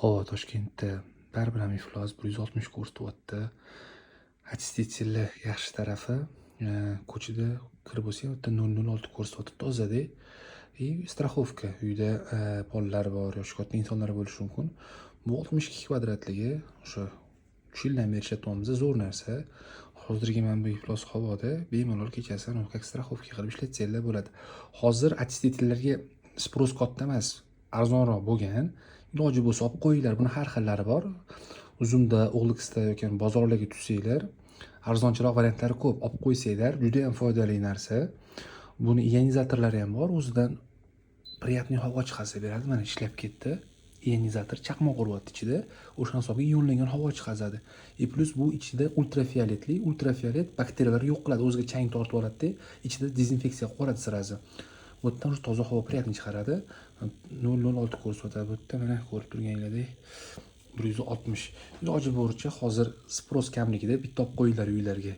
Havo Toshkentda baribir iflos 160 ko'rsatyapti. Очистители yaxshi tarafi ko'chada kirib bo'lsa ham bitta 006 ko'rsatyapti tozada. Страховка uyda bolalar bor yoki katta insonlar bo'lishi mumkin. Bu 62 kvadratligi o'sha 3 yildan beri ishlatyapmiz, zo'r narsa. Hozirgi mana bu iflos havoda bemalol kechasi как страховка qilib ishlatsanglar bo'ladi. Hozir очистительlarga sпрос katta emas, arzonroq bo'lgan. Iloji bo'lsa olib qo'yinglar. Buni har xillari bor. Uzumda, O'g'liksda yoki bozorlarga tushsanglar, arzonchiroq variantlari ko'p. Olib qo'ysanglar, juda ham foydali narsa. Buni ionizatorlari ham bor. O'zidan приятный havo chiqarsa beradi. Mana ishlab ketdi. Ionizator chaqmoq uryapti ichida. O'shan hisobga ionlangan havo chiqazadi. Plus bu ichida ultrafioletli, ultrafiolet bakteriyalarni yo'q qiladi. O'ziga chang tortib oladi-da, ichida dezinfeksiya qilib sirazi. Bu yerdan toza havo приятный chiqaradi. 006 ko'rsatyapti. Bu yerda mana ko'rib turganingizdek 160. Iloji boricha hozir sпрос kamligida bitta olib qo'yinglar uylarga.